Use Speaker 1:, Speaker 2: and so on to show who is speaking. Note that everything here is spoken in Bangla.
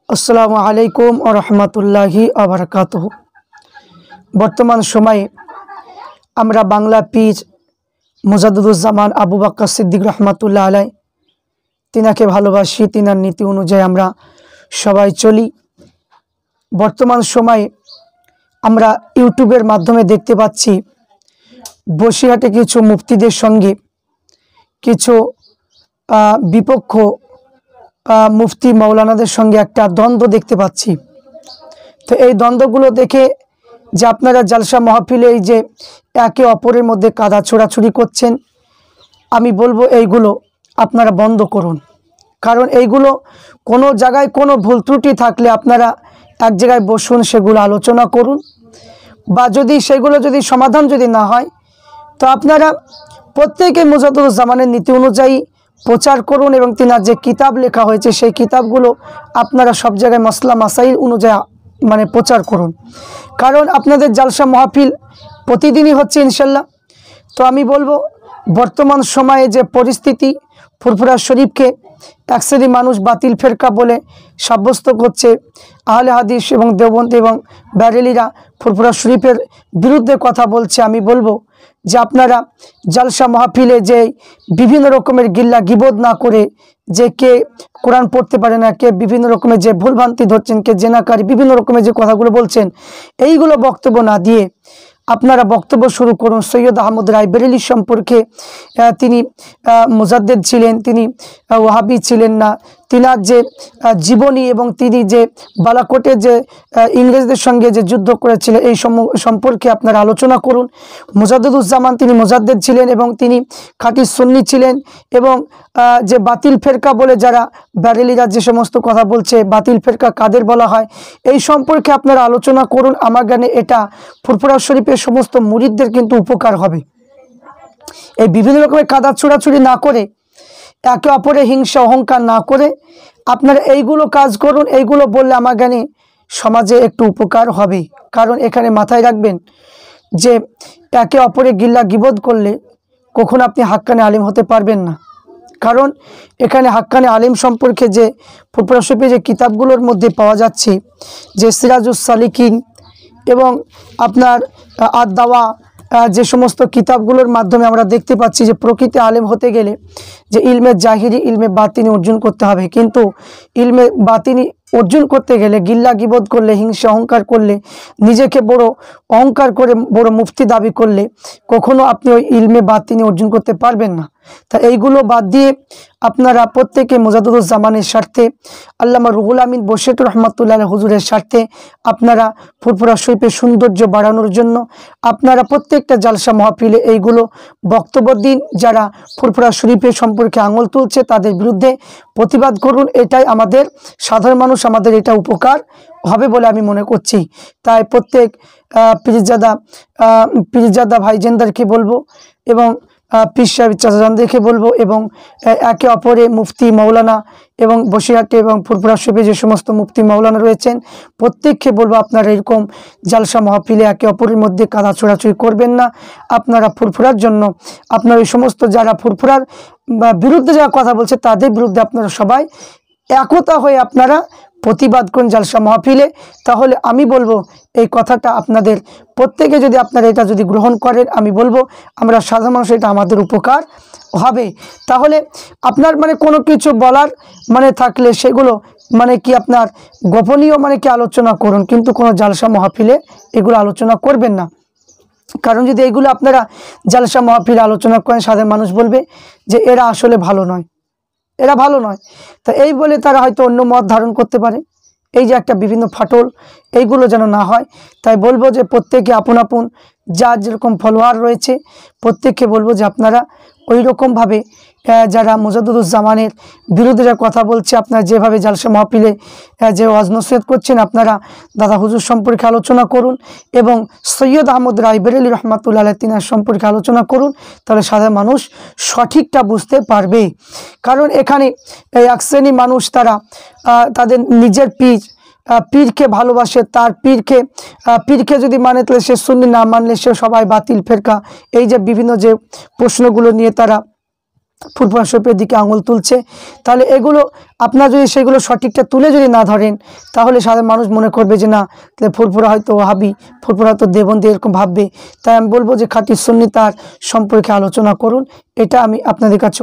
Speaker 1: আসসালামু আলাইকুম ওয়া রাহমাতুল্লাহি ওয়া বারাকাতুহু। বর্তমান সময়ে আমরা বাংলা পীর মুজাদ্দিদুজ্জামান আবু বকর সিদ্দিক রহমাতুল্লাহ আলাই তিনাকে ভালোবাসি, তিনার নীতি অনুযায়ী আমরা সবাই চলি। বর্তমান সময়ে আমরা ইউটিউবের মাধ্যমে দেখতে পাচ্ছি বসিরহাটে কিছু মুফতিদের সঙ্গে কিছু বিপক্ষ মুফতি মৌলানাদের সঙ্গে একটা দ্বন্দ্ব দেখতে পাচ্ছি। তো এই দ্বন্দ্বগুলো দেখে যে আপনারা জালসা মাহফিলে এই যে একে অপরের মধ্যে কাদা ছোড়াছুড়ি করছেন, আমি বলবো এইগুলো আপনারা বন্ধ করুন। কারণ এইগুলো কোনো জায়গায় কোনো ভুল ত্রুটি থাকলে আপনারা এক জায়গায় বসুন, সেগুলো আলোচনা করুন, বা যদি সেগুলো যদি সমাধান যদি না হয় তো আপনারা প্রত্যেকে মুজাদ্দিদুজ্জামানের নীতি অনুযায়ী প্রচার করুন এবং তিনার যে কিতাব লেখা হয়েছে সেই কিতাবগুলো আপনারা সব জায়গায় মাসলা মাসাইল অনুযায়ী প্রচার করুন। কারণ আপনাদের জালসা মাহফিল প্রতিদিনই হচ্ছে ইনশাল্লাহ। তো আমি বলবো বর্তমান সময়ে যে পরিস্থিতি, ফুরফুরা শরীফকে এক শ্রেণী মানুষ বাতিল ফেরকা বলে সাব্যস্ত করছে, আহলে হাদিস এবং দেওবন্দি এবং ব্যারেলিরা ফুরফুরা শরীফের বিরুদ্ধে কথা বলছে। আমি বলবো যে আপনারা জালসা মাহফিলে যে বিভিন্ন রকমের গিল্লা গিবদ না করে, যে কে কোরআন পড়তে পারে না, কে বিভিন্ন রকমের যে ভুলভ্রান্তি ধরছেন, কে জেনাকারী, বিভিন্ন রকমের যে কথাগুলো বলছেন, এইগুলো বক্তব্য না দিয়ে আপনারা বক্তব্য শুরু করুন। সৈয়দ আহমদ রায়বেরেলী সম্পর্কে তিনি মুজাদ্দিদ ছিলেন, তিনি ওয়াহাবি ছিলেন না, তিনার যে জীবনী এবং তিনি যে বালাকোটে যে ইংরেজদের সঙ্গে যে যুদ্ধ করেছিলেন এই সম্পর্কে আপনারা আলোচনা করুন। মুজাদ্দিদুজ্জামান তিনি মুজাদ্দিদ ছিলেন এবং তিনি খাঁটি সুন্নি ছিলেন, এবং যে বাতিল ফেরকা বলে যারা ব্যারেলিরা যে সমস্ত কথা বলছে, বাতিল ফেরকা কাদের বলা হয়, এই সম্পর্কে আপনারা আলোচনা করুন। আমার জ্ঞানে এটা ফুরফুরা শরীফের সমস্ত মুরিদদের কিন্তু উপকার হবে। এই বিভিন্ন রকমের কাদা ছোড়াছুড়ি না করে, একে অপরে হিংসা অহংকার না করে আপনারা এইগুলো কাজ করুন। এইগুলো বললে আমার জ্ঞানে সমাজে একটু উপকার হবে। কারণ এখানে মাথায় রাখবেন যে একে অপরে গিল্লা গিবদ করলে কখনো আপনি হাক্কানে আলিম হতে পারবেন না। কারণ এখানে হাক্কানে আলিম সম্পর্কে যে ফুরফুরা শরীফের যে কিতাবগুলোর মধ্যে পাওয়া যাচ্ছে, যে সিরাজুস সালিকিন এবং আপনার আদ-দাওয়া, যে সমস্ত কিতাবগুলোর মাধ্যমে আমরা দেখতে পাচ্ছি যে প্রকৃত আলেম হতে গেলে যে ইলমে জাহিরি, ইলমে বাতিনি অর্জন করতে হবে। কিন্তু ইলমে বাতিনি অর্জন করতে গেলে গিল্লা গিবদ করলে, হিংসা অহংকার করলে, নিজেকে বড় অহংকার করে বড় মুফতি দাবি করলে কখনো আপনি ওই ইলমে বাতিনি অর্জন করতে পারবেন না। তা এইগুলো বাদ দিয়ে আপনারা প্রত্যেকে মুজাদ্দিদুজ্জামানের স্বার্থে, আল্লামা রুহুল আমিন বশির রহমাতুল্লাহ হুজুরের স্বার্থে, আপনারা ফুরফুরা শরীফের সৌন্দর্য বাড়ানোর জন্য আপনারা প্রত্যেকটা জালসা মাহফিলে এইগুলো বক্তব্য দিন। যারা ফুরফুরা শরীফের সম্পর্কে আঙুল তুলছে তাদের বিরুদ্ধে প্রতিবাদ করুন। এটাই আমাদের সাধারণ মানুষ, আমাদের এটা উপকার হবে বলে আমি মনে করছি। তাই প্রত্যেক পীরজাদা ভাইজানদেরকে বলবো এবং পীর সাহেব চাচাজানদেরকে বলবো এবং একে অপরে মুফতি মৌলানা এবং বসিরহাটে এবং ফুরফুরা শরীফে যে সমস্ত মুফতি মৌলানা রয়েছেন প্রত্যেককে বলবো আপনারা এরকম জালসা মাহফিলে একে অপরের মধ্যে কাদা ছোড়াছুড়ি করবেন না। আপনারা ফুরফুরার জন্য, আপনার ওই সমস্ত যারা ফুরফুরার বিরুদ্ধে যারা কথা বলছে তাদের বিরুদ্ধে আপনারা সবাই একতা হয়ে আপনারা প্রতিবাদ করুন জালসা মাহফিলে। তাহলে আমি বলবো এই কথাটা আপনাদের প্রত্যেকে যদি আপনারা এটা যদি গ্রহণ করেন, আমি বলবো আমরা সাধারণ মানুষ এটা আমাদের উপকার হবে। তাহলে আপনার কোনো কিছু বলার থাকলে সেগুলো কি আপনার গোপনীয় কি আলোচনা করুন, কিন্তু কোনো জালসা মাহফিলে এগুলো আলোচনা করবেন না। কারণ যদি এগুলো আপনারা জালসা মাহফিলে আলোচনা করেন, সাধারণ মানুষ বলবে যে এরা আসলে ভালো নয়, এরা ভালো নয়। তা এই বলে তারা হয়তো অন্য মত ধারণ করতে পারে। এই যে একটা বিভিন্ন ফাটল, এইগুলো যেন না হয়। তাই বলবো যে প্রত্যেকে আপন আপন যার যেরকম ফলোয়ার রয়েছে প্রত্যেককে বলবো যে আপনারা ওই রকমভাবে যারা মুজাদ্দিদুজ্জামানের বিরুদ্ধে যা কথা বলছে, আপনারা যেভাবে জালসা মাহফিলে যে ওয়াজ নসিহত করছেন, আপনারা দাদা হুজুর সম্পর্কে আলোচনা করুন এবং সৈয়দ আহমদ রায়বেরেলী রহমাতুল্লাহ আলাইহি তিনার সম্পর্কে আলোচনা করুন। তাহলে সাধারণ মানুষ সঠিকটা বুঝতে পারবে। কারণ এখানে এক শ্রেণী মানুষ তারা তাদের নিজের পীরকে ভালোবাসে, তার পীরকে যদি মানে তাহলে সে সুন্নি, না মানলে সে সবাই বাতিল ফেরকা। এই যে বিভিন্ন যে প্রশ্নগুলো নিয়ে তারা ফুরফুরা শরীফের দিকে আঙুল তুলছে, তাহলে এগুলো আপনার যদি সেগুলো সঠিকটা তুলে যদি না ধরেন, তাহলে সাধারণ মানুষ মনে করবে যে না, তাহলে ফুরফুরা হয়তো ওয়াহাবি, ফুরফুরা হয়তো দেবন্দি, এরকম ভাববে। তাই আমি বলবো যে খাঁটি সুন্নি তার সম্পর্কে আলোচনা করুন, এটা আমি আপনাদের কাছে